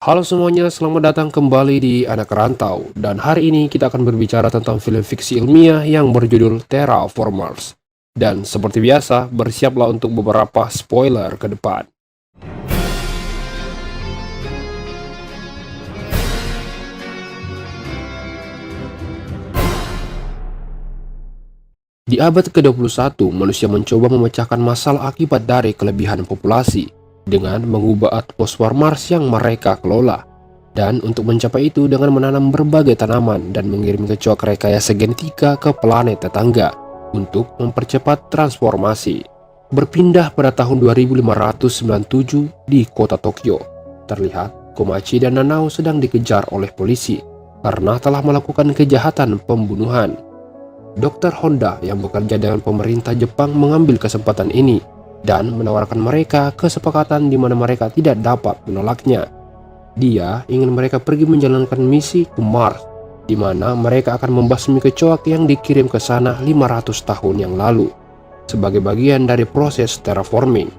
Halo semuanya, selamat datang kembali di Anak Rantau. Dan hari ini kita akan berbicara tentang film fiksi ilmiah yang berjudul Terraformers. Dan seperti biasa, bersiaplah untuk beberapa spoiler ke depan. Di abad ke-21, manusia mencoba memecahkan masalah akibat dari kelebihan populasi dengan mengubah atmosfer Mars yang mereka kelola. Dan untuk mencapai itu dengan menanam berbagai tanaman dan mengirim kecoak rekayasa genetika ke planet tetangga untuk mempercepat transformasi. Berpindah pada tahun 2597 di kota Tokyo, terlihat Komachi dan Nanao sedang dikejar oleh polisi karena telah melakukan kejahatan pembunuhan. Dr. Honda yang bekerja dengan pemerintah Jepang mengambil kesempatan ini dan menawarkan mereka kesepakatan di mana mereka tidak dapat menolaknya. Dia ingin mereka pergi menjalankan misi ke Mars, di mana mereka akan membasmi kecoak yang dikirim ke sana 500 tahun yang lalu, sebagai bagian dari proses terraforming.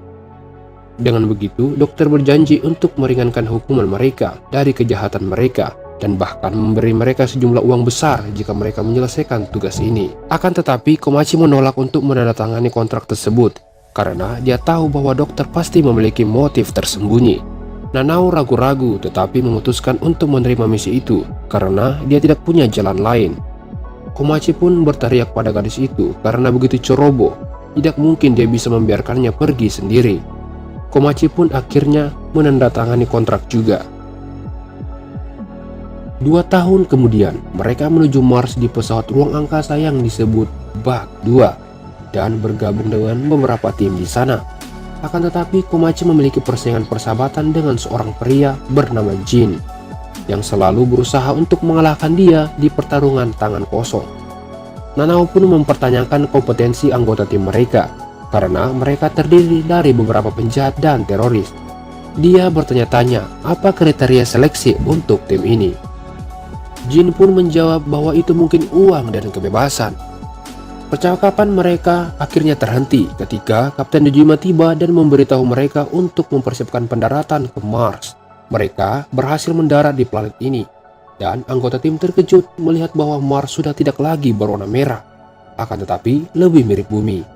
Dengan begitu, dokter berjanji untuk meringankan hukuman mereka dari kejahatan mereka, dan bahkan memberi mereka sejumlah uang besar jika mereka menyelesaikan tugas ini. Akan tetapi, Komachi menolak untuk menandatangani kontrak tersebut, karena dia tahu bahwa dokter pasti memiliki motif tersembunyi. Nanao ragu-ragu tetapi memutuskan untuk menerima misi itu karena dia tidak punya jalan lain. Komachi pun berteriak pada gadis itu karena begitu ceroboh, tidak mungkin dia bisa membiarkannya pergi sendiri. Komachi pun akhirnya menandatangani kontrak juga. 2 tahun kemudian, mereka menuju Mars di pesawat ruang angkasa yang disebut Bug 2 dan bergabung dengan beberapa tim di sana. Akan tetapi, Komachi memiliki persaingan persahabatan dengan seorang pria bernama Jin yang selalu berusaha untuk mengalahkan dia di pertarungan tangan kosong. Nanao pun mempertanyakan kompetensi anggota tim mereka karena mereka terdiri dari beberapa penjahat dan teroris. Dia bertanya-tanya apa kriteria seleksi untuk tim ini. Jin pun menjawab bahwa itu mungkin uang dan kebebasan. Percakapan mereka akhirnya terhenti ketika Kapten Dojima tiba dan memberitahu mereka untuk mempersiapkan pendaratan ke Mars. Mereka berhasil mendarat di planet ini, dan anggota tim terkejut melihat bahwa Mars sudah tidak lagi berwarna merah, akan tetapi lebih mirip bumi.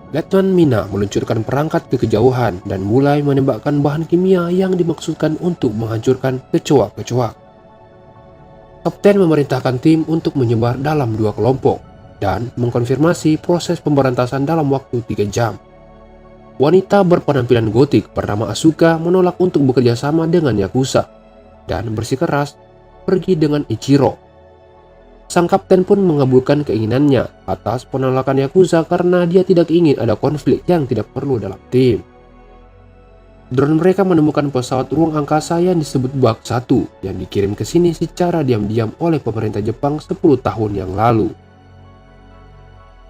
Letnan Mina meluncurkan perangkat ke kejauhan dan mulai menembakkan bahan kimia yang dimaksudkan untuk menghancurkan kecoak-kecoak. Kapten memerintahkan tim untuk menyebar dalam 2 kelompok dan mengkonfirmasi proses pemberantasan dalam waktu 3 jam. Wanita berpenampilan gotik bernama Asuka menolak untuk bekerja sama dengan Yakuza dan bersikeras pergi dengan Ichiro. Sang kapten pun mengabulkan keinginannya atas penolakan Yakuza karena dia tidak ingin ada konflik yang tidak perlu dalam tim. Drone mereka menemukan pesawat ruang angkasa yang disebut Bug 1 yang dikirim ke sini secara diam-diam oleh pemerintah Jepang 10 tahun yang lalu.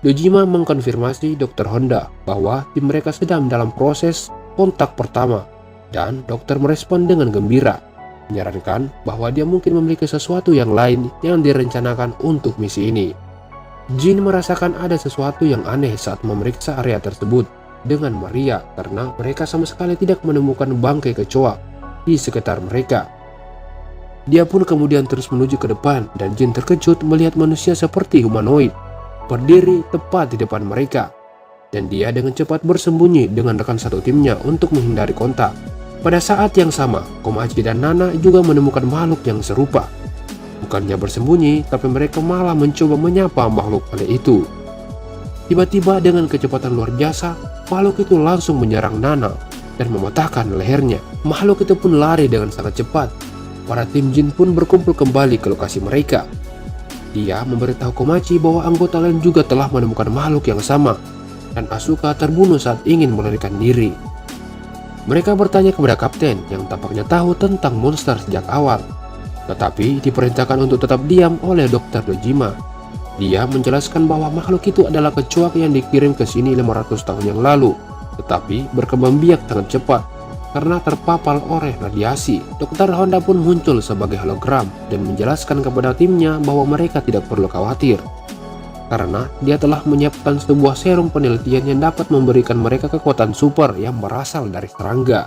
Dojima mengkonfirmasi Dr. Honda bahwa tim mereka sedang dalam proses kontak pertama, dan dokter merespon dengan gembira, menyarankan bahwa dia mungkin memiliki sesuatu yang lain yang direncanakan untuk misi ini. Jin merasakan ada sesuatu yang aneh saat memeriksa area tersebut dengan Maria karena mereka sama sekali tidak menemukan bangkai kecoak di sekitar mereka. Dia pun kemudian terus menuju ke depan dan Jin terkejut melihat manusia seperti humanoid berdiri tepat di depan mereka, dan dia dengan cepat bersembunyi dengan rekan satu timnya untuk menghindari kontak. Pada saat yang sama, Komachi dan Nana juga menemukan makhluk yang serupa. Bukannya bersembunyi, tapi mereka malah mencoba menyapa makhluk aneh itu. Tiba-tiba dengan kecepatan luar biasa, makhluk itu langsung menyerang Nana dan mematahkan lehernya. Makhluk itu pun lari dengan sangat cepat. Para tim Jin pun berkumpul kembali ke lokasi mereka. Dia memberitahu Komachi bahwa anggota lain juga telah menemukan makhluk yang sama, dan Asuka terbunuh saat ingin melarikan diri. Mereka bertanya kepada kapten yang tampaknya tahu tentang monster sejak awal, tetapi diperintahkan untuk tetap diam oleh Dr. Dojima. Dia menjelaskan bahwa makhluk itu adalah kecoak yang dikirim ke sini 500 tahun yang lalu, tetapi berkembang biak sangat cepat karena terpapar oleh radiasi. Dr. Honda pun muncul sebagai hologram dan menjelaskan kepada timnya bahwa mereka tidak perlu khawatir, karena dia telah menyiapkan sebuah serum penelitian yang dapat memberikan mereka kekuatan super yang berasal dari serangga.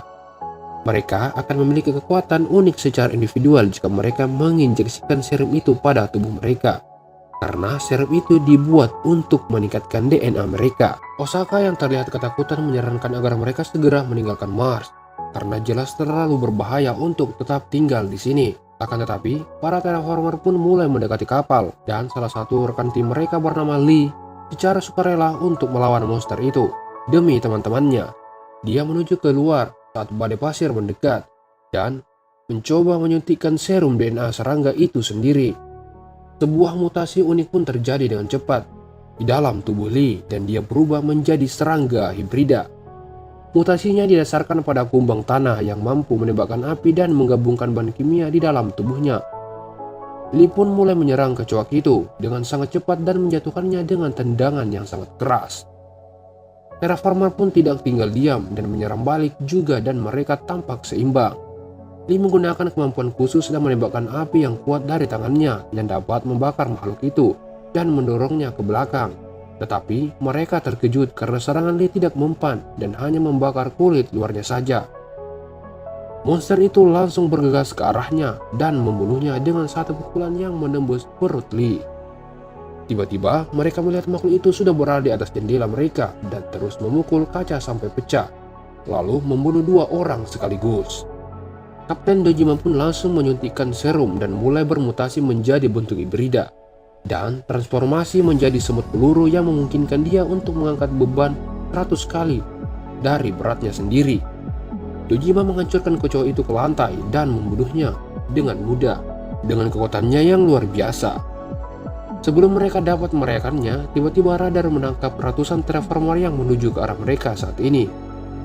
Mereka akan memiliki kekuatan unik secara individual jika mereka menginjeksikan serum itu pada tubuh mereka. Karena serum itu dibuat untuk meningkatkan DNA mereka. Osaka yang terlihat ketakutan menyarankan agar mereka segera meninggalkan Mars, karena jelas terlalu berbahaya untuk tetap tinggal di sini. Akan tetapi, para terraformer pun mulai mendekati kapal, dan salah satu rekan tim mereka bernama Lee secara sukarela untuk melawan monster itu. Demi teman-temannya, dia menuju ke luar saat badai pasir mendekat dan mencoba menyuntikkan serum DNA serangga itu sendiri. Sebuah mutasi unik pun terjadi dengan cepat di dalam tubuh Lee dan dia berubah menjadi serangga hibrida. Mutasinya didasarkan pada kumbang tanah yang mampu menembakkan api dan menggabungkan bahan kimia di dalam tubuhnya. Lee pun mulai menyerang kecoak itu dengan sangat cepat dan menjatuhkannya dengan tendangan yang sangat keras. Terraformer pun tidak tinggal diam dan menyerang balik juga dan mereka tampak seimbang. Lee menggunakan kemampuan khusus dan menembakkan api yang kuat dari tangannya yang dapat membakar makhluk itu dan mendorongnya ke belakang. Tetapi mereka terkejut karena serangan Lee tidak mempan dan hanya membakar kulit luarnya saja. Monster itu langsung bergegas ke arahnya dan membunuhnya dengan satu pukulan yang menembus perut Lee. Tiba-tiba mereka melihat makhluk itu sudah berada di atas jendela mereka dan terus memukul kaca sampai pecah, lalu membunuh 2 orang sekaligus. Kapten Dojima pun langsung menyuntikkan serum dan mulai bermutasi menjadi bentuk hibrida dan transformasi menjadi semut peluru yang memungkinkan dia untuk mengangkat beban 100 kali dari beratnya sendiri. Dojima menghancurkan kecoa itu ke lantai dan membunuhnya dengan mudah dengan kekuatannya yang luar biasa. Sebelum mereka dapat merayakannya, tiba-tiba radar menangkap ratusan terraformer yang menuju ke arah mereka saat ini.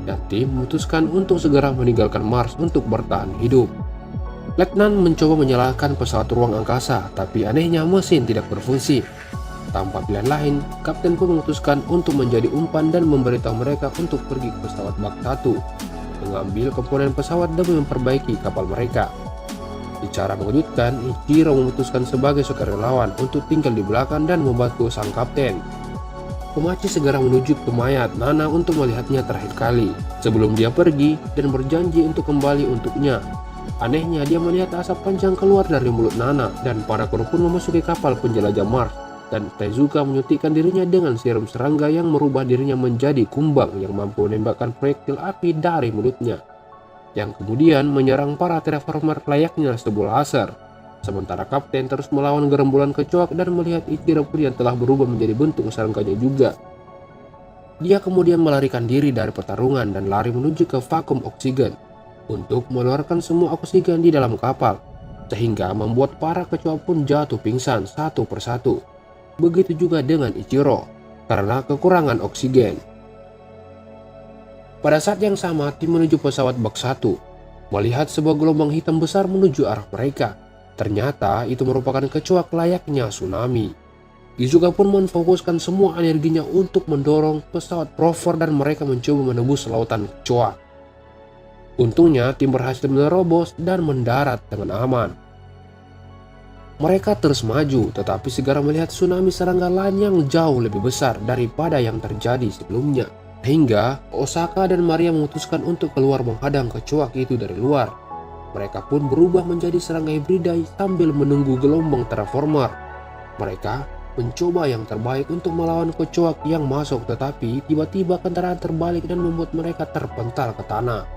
Dan tim memutuskan untuk segera meninggalkan Mars untuk bertahan hidup. Letnan mencoba menyalakan pesawat ruang angkasa, tapi anehnya mesin tidak berfungsi. Tanpa pilihan lain, Kapten pun memutuskan untuk menjadi umpan dan memberitahu mereka untuk pergi ke pesawat bak 1, mengambil komponen pesawat demi memperbaiki kapal mereka. Secara mengejutkan, Ichiro memutuskan sebagai sukarelawan untuk tinggal di belakang dan membantu sang kapten. Komachi segera menuju ke mayat Nana untuk melihatnya terakhir kali sebelum dia pergi dan berjanji untuk kembali untuknya. Anehnya, dia melihat asap panjang keluar dari mulut Nana dan para kru pun memasuki kapal penjelajah Mars dan Tezuka menyuntikkan dirinya dengan serum serangga yang merubah dirinya menjadi kumbang yang mampu menembakkan proyektil api dari mulutnya, yang kemudian menyerang para terraformer layaknya sebuah laser. Sementara Kapten terus melawan gerombolan kecoak dan melihat Ichiro pun yang telah berubah menjadi bentuk serangganya juga. Dia kemudian melarikan diri dari pertarungan dan lari menuju ke vakum oksigen untuk mengeluarkan semua oksigen di dalam kapal, sehingga membuat para kecoak pun jatuh pingsan satu persatu. Begitu juga dengan Ichiro karena kekurangan oksigen. Pada saat yang sama, tim menuju pesawat bak 1 melihat sebuah gelombang hitam besar menuju arah mereka. Ternyata itu merupakan kecoak layaknya tsunami. Izuka pun memfokuskan semua energinya untuk mendorong pesawat rover dan mereka mencoba menembus lautan kecoak. Untungnya tim berhasil menerobos dan mendarat dengan aman. Mereka terus maju, tetapi segera melihat tsunami serangga lain yang jauh lebih besar daripada yang terjadi sebelumnya. Hingga Osaka dan Maria memutuskan untuk keluar menghadang kecoak itu dari luar. Mereka pun berubah menjadi serangga hibrida sambil menunggu gelombang terraformer. Mereka mencoba yang terbaik untuk melawan kecoak yang masuk, tetapi tiba-tiba kendaraan terbalik dan membuat mereka terpental ke tanah.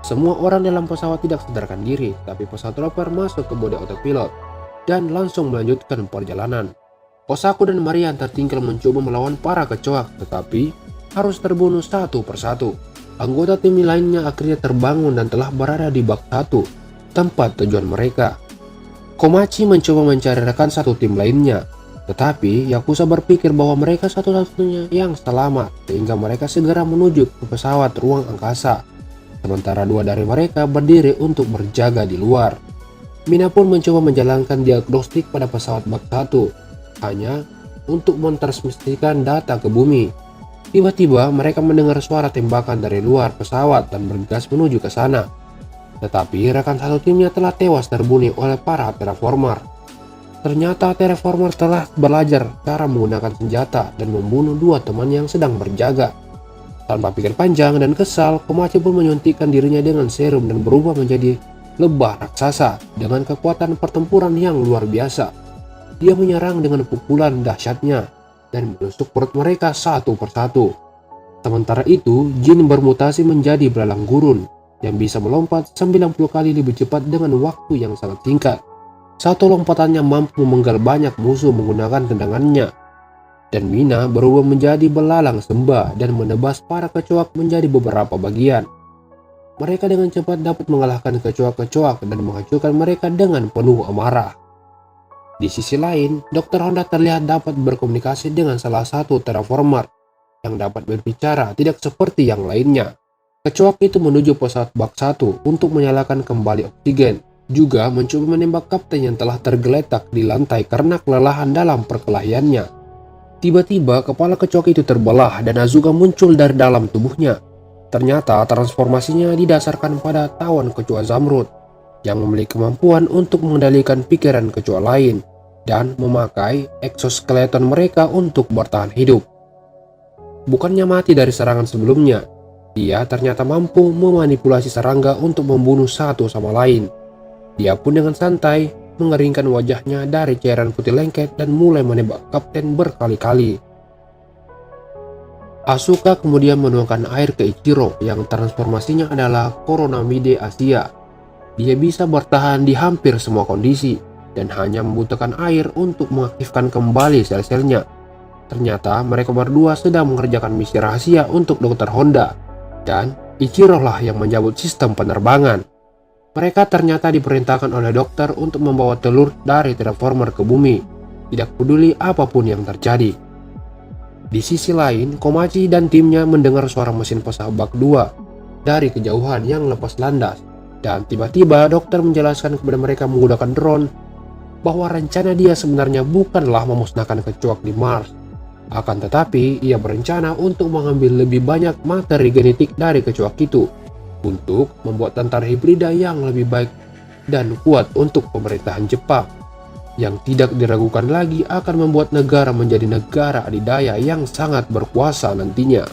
Semua orang dalam pesawat tidak sadarkan diri, tapi pesawat rover masuk ke mode autopilot dan langsung melanjutkan perjalanan. Osaku dan Maria tertinggal mencoba melawan para kecoak, tetapi harus terbunuh satu persatu. Anggota tim lainnya akhirnya terbangun dan telah berada di bak 1, tempat tujuan mereka. Komachi mencoba mencari rekan satu tim lainnya, tetapi Yakuza berpikir bahwa mereka satu-satunya yang selamat, sehingga mereka segera menuju ke pesawat ruang angkasa. Sementara 2 dari mereka berdiri untuk berjaga di luar. Mina pun mencoba menjalankan diagnostik pada pesawat bak 1. Hanya untuk mentransmisikan data ke bumi. Tiba-tiba mereka mendengar suara tembakan dari luar pesawat dan bergegas menuju ke sana. Tetapi rekan satu timnya telah tewas terbunuh oleh para terraformer. Ternyata terraformer telah belajar cara menggunakan senjata dan membunuh 2 teman yang sedang berjaga. Tanpa pikir panjang dan kesal, Komachi pun menyuntikkan dirinya dengan serum dan berubah menjadi lebah raksasa dengan kekuatan pertempuran yang luar biasa. Dia menyerang dengan pukulan dahsyatnya dan menusuk perut mereka satu persatu. Sementara itu, Jin bermutasi menjadi belalang gurun yang bisa melompat 90 kali lebih cepat dengan waktu yang sangat singkat. Satu lompatannya mampu memenggal banyak musuh menggunakan tendangannya. Dan Mina berubah menjadi belalang sembah dan menebas para kecoak menjadi beberapa bagian. Mereka dengan cepat dapat mengalahkan kecoak-kecoak dan menghancurkan mereka dengan penuh amarah. Di sisi lain, Dr. Honda terlihat dapat berkomunikasi dengan salah satu terraformer yang dapat berbicara tidak seperti yang lainnya. Kecoak itu menuju pesawat Bak 1 untuk menyalakan kembali oksigen, juga mencoba menembak kapten yang telah tergeletak di lantai karena kelelahan dalam perkelahiannya. Tiba-tiba kepala kecoak itu terbelah dan Azuka muncul dari dalam tubuhnya. Ternyata transformasinya didasarkan pada tawon kecoak Zamrud yang memiliki kemampuan untuk mengendalikan pikiran kecoak lain dan memakai exoskeleton mereka untuk bertahan hidup. Bukannya mati dari serangan sebelumnya, dia ternyata mampu memanipulasi serangga untuk membunuh satu sama lain. Dia pun dengan santai mengeringkan wajahnya dari cairan putih lengket dan mulai menembak kapten berkali-kali. Asuka kemudian menuangkan air ke Ichiro yang transformasinya adalah Koronamide Asia. Dia bisa bertahan di hampir semua kondisi dan hanya membutuhkan air untuk mengaktifkan kembali sel-selnya. Ternyata mereka berdua sedang mengerjakan misi rahasia untuk Dr. Honda dan Ichiro lah yang mencabut sistem penerbangan. Mereka ternyata diperintahkan oleh dokter untuk membawa telur dari terraformer ke bumi, tidak peduli apapun yang terjadi. Di sisi lain, Komachi dan timnya mendengar suara mesin pesawat Bak 2 dari kejauhan yang lepas landas, dan tiba-tiba dokter menjelaskan kepada mereka menggunakan drone bahwa rencana dia sebenarnya bukanlah memusnahkan kecoak di Mars. Akan tetapi, ia berencana untuk mengambil lebih banyak materi genetik dari kecoak itu untuk membuat tentara hibrida yang lebih baik dan kuat untuk pemerintahan Jepang, yang tidak diragukan lagi akan membuat negara menjadi negara adidaya yang sangat berkuasa nantinya.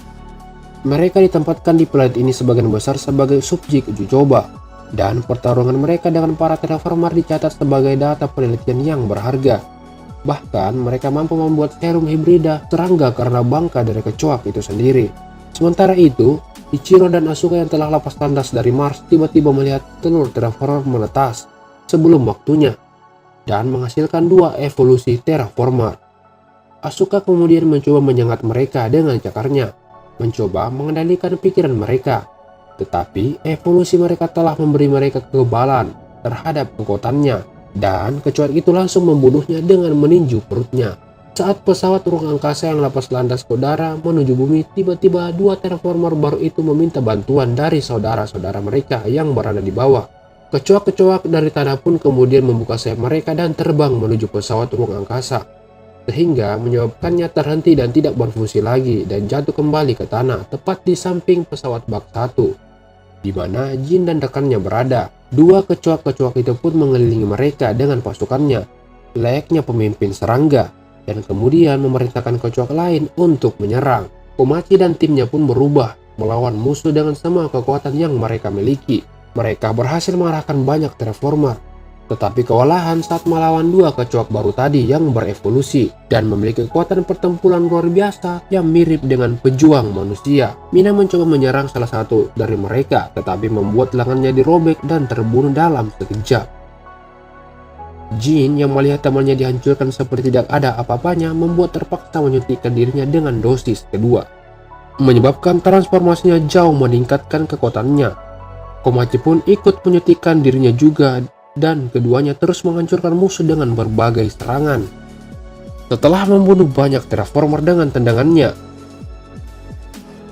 Mereka ditempatkan di planet ini sebagian besar sebagai subjek uji coba, dan pertarungan mereka dengan para terraformer dicatat sebagai data penelitian yang berharga. Bahkan mereka mampu membuat serum hibrida serangga karena bangka dari kecoak itu sendiri. Sementara itu, Ichiro dan Asuka yang telah lepas landas dari Mars tiba-tiba melihat telur terraformer menetas sebelum waktunya dan menghasilkan 2 evolusi terraformer. Asuka kemudian mencoba menyengat mereka dengan cakarnya, mencoba mengendalikan pikiran mereka. Tetapi evolusi mereka telah memberi mereka kekebalan terhadap kekuatannya, dan kecoak itu langsung membunuhnya dengan meninju perutnya. Saat pesawat ruang angkasa yang lepas landas ke udara menuju bumi, tiba-tiba 2 terraformer baru itu meminta bantuan dari saudara-saudara mereka yang berada di bawah. Kecoak-kecoak dari tanah pun kemudian membuka sayap mereka dan terbang menuju pesawat ruang angkasa, sehingga menyebabkannya terhenti dan tidak berfungsi lagi dan jatuh kembali ke tanah tepat di samping pesawat Bak 1, di mana Jin dan rekannya berada. 2 kecoak-kecoak itu pun mengelilingi mereka dengan pasukannya, layaknya pemimpin serangga, dan kemudian memerintahkan kecoak lain untuk menyerang. Komachi dan timnya pun berubah melawan musuh dengan semua kekuatan yang mereka miliki. Mereka berhasil mengarahkan banyak terraformer, tetapi kewalahan saat melawan 2 kecoak baru tadi yang berevolusi dan memiliki kekuatan pertempuran luar biasa yang mirip dengan pejuang manusia. Mina mencoba menyerang salah satu dari mereka, tetapi membuat lengannya dirobek dan terbunuh dalam sekejap. Jin yang melihat temannya dihancurkan seperti tidak ada apa-apanya membuat terpaksa menyuntikkan dirinya dengan dosis kedua, menyebabkan transformasinya jauh meningkatkan kekuatannya. Komachi pun ikut menyuntikkan dirinya juga, dan keduanya terus menghancurkan musuh dengan berbagai serangan. Setelah membunuh banyak terraformer dengan tendangannya,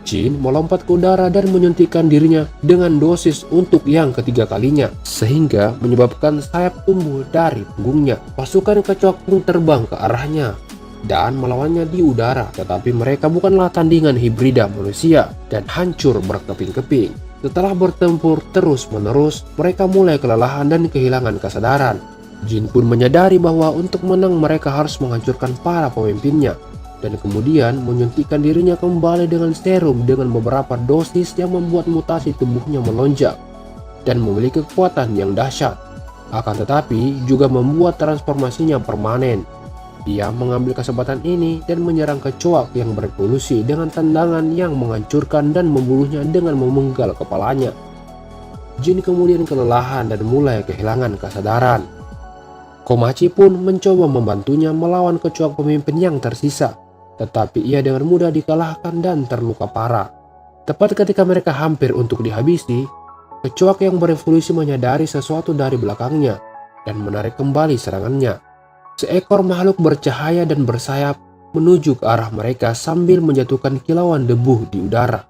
Jin melompat ke udara dan menyuntikkan dirinya dengan dosis untuk yang ketiga kalinya, sehingga menyebabkan sayap tumbuh dari punggungnya. Pasukan kecoak pun terbang ke arahnya dan melawannya di udara, tetapi mereka bukanlah tandingan hibrida manusia dan hancur berkeping-keping. Setelah bertempur terus-menerus, mereka mulai kelelahan dan kehilangan kesadaran. Jin pun menyadari bahwa untuk menang mereka harus menghancurkan para pemimpinnya, dan kemudian menyuntikkan dirinya kembali dengan serum dengan beberapa dosis yang membuat mutasi tubuhnya melonjak dan memiliki kekuatan yang dahsyat. Akan tetapi juga membuat transformasinya permanen. Dia mengambil kesempatan ini dan menyerang kecoak yang berevolusi dengan tendangan yang menghancurkan dan membunuhnya dengan memenggal kepalanya. Jin kemudian kelelahan dan mulai kehilangan kesadaran. Komachi pun mencoba membantunya melawan kecoak pemimpin yang tersisa, tetapi ia dengan mudah dikalahkan dan terluka parah. Tepat ketika mereka hampir untuk dihabisi, kecoak yang berevolusi menyadari sesuatu dari belakangnya dan menarik kembali serangannya. Seekor makhluk bercahaya dan bersayap menuju ke arah mereka sambil menjatuhkan kilauan debu di udara.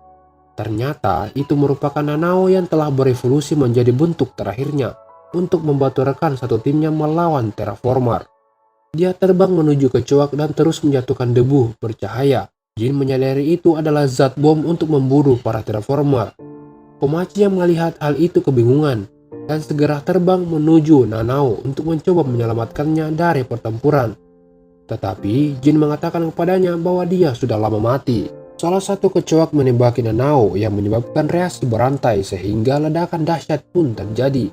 Ternyata itu merupakan Nanao yang telah berevolusi menjadi bentuk terakhirnya untuk membantu rekan satu timnya melawan Terraformer. Dia terbang menuju kecoak dan terus menjatuhkan debu bercahaya. Jin menyadari itu adalah zat bom untuk membunuh para Terraformer. Komachi yang melihat hal itu kebingungan dan segera terbang menuju Nanao untuk mencoba menyelamatkannya dari pertempuran. Tetapi Jin mengatakan kepadanya bahwa dia sudah lama mati. Salah satu kecoak menembaki Nanao yang menyebabkan reaksi berantai sehingga ledakan dahsyat pun terjadi,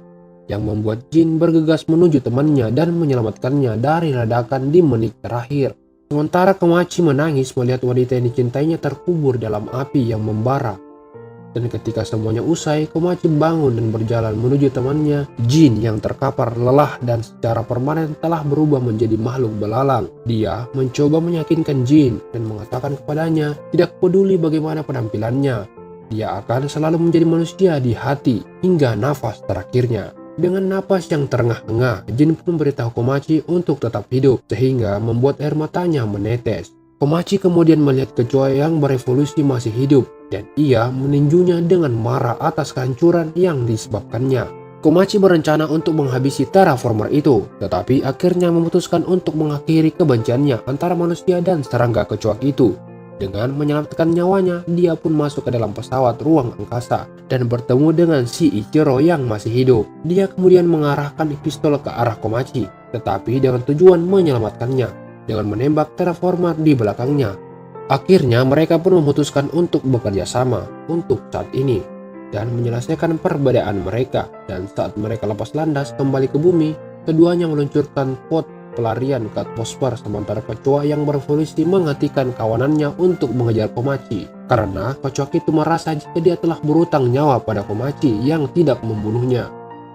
yang membuat Jin bergegas menuju temannya dan menyelamatkannya dari ledakan di menit terakhir. Sementara Komachi menangis melihat wanita yang dicintainya terkubur dalam api yang membara. Dan ketika semuanya usai, Komachi bangun dan berjalan menuju temannya, Jin yang terkapar lelah dan secara permanen telah berubah menjadi makhluk belalang. Dia mencoba meyakinkan Jin dan mengatakan kepadanya tidak peduli bagaimana penampilannya, dia akan selalu menjadi manusia di hati hingga nafas terakhirnya. Dengan napas yang terengah-engah, Jin pun memberitahu Komachi untuk tetap hidup sehingga membuat air matanya menetes. Komachi kemudian melihat kecoak yang berevolusi masih hidup dan ia meninjunya dengan marah atas kehancuran yang disebabkannya. Komachi berencana untuk menghabisi Terraformer itu, tetapi akhirnya memutuskan untuk mengakhiri kebenciannya antara manusia dan serangga kecoak itu. Dengan menyelamatkan nyawanya, dia pun masuk ke dalam pesawat ruang angkasa dan bertemu dengan si Ichiro yang masih hidup. Dia kemudian mengarahkan pistol ke arah Komachi, tetapi dengan tujuan menyelamatkannya dengan menembak Terraformer di belakangnya. Akhirnya mereka pun memutuskan untuk bekerja sama untuk saat ini dan menyelesaikan perbedaan mereka. Dan saat mereka lepas landas kembali ke bumi, keduanya meluncurkan pod pelarian ke atmosfer, sementara kecoak yang berevolusi menghentikan kawanannya untuk mengejar Komachi karena kecoak itu merasa jika dia telah berutang nyawa pada Komachi yang tidak membunuhnya.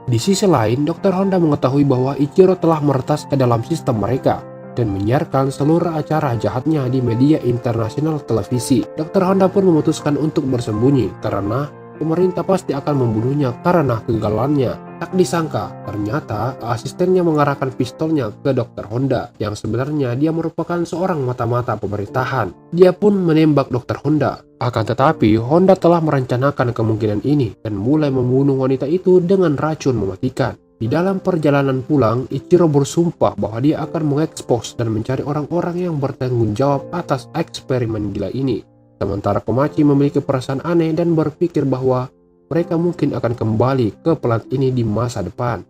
Di sisi lain, Dr. Honda mengetahui bahwa Ichiro telah meretas ke dalam sistem mereka dan menyiarkan seluruh acara jahatnya di media internasional televisi. Dr. Honda pun memutuskan untuk bersembunyi karena pemerintah pasti akan membunuhnya karena kegagalannya. Tak disangka, ternyata asistennya mengarahkan pistolnya ke Dr. Honda yang sebenarnya dia merupakan seorang mata-mata pemerintahan. Dia pun menembak Dr. Honda. Akan tetapi, Honda telah merencanakan kemungkinan ini dan mulai membunuh wanita itu dengan racun mematikan. Di dalam perjalanan pulang, Ichiro bersumpah bahwa dia akan mengekspos dan mencari orang-orang yang bertanggung jawab atas eksperimen gila ini. Sementara Komachi memiliki perasaan aneh dan berpikir bahwa mereka mungkin akan kembali ke planet ini di masa depan.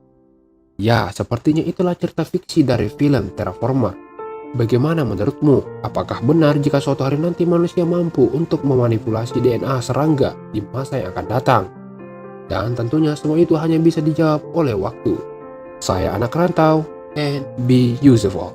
Ya, sepertinya itulah cerita fiksi dari film Terraformer. Bagaimana menurutmu? Apakah benar jika suatu hari nanti manusia mampu untuk memanipulasi DNA serangga di masa yang akan datang? Dan tentunya semua itu hanya bisa dijawab oleh waktu. Saya anak rantau, and be useful.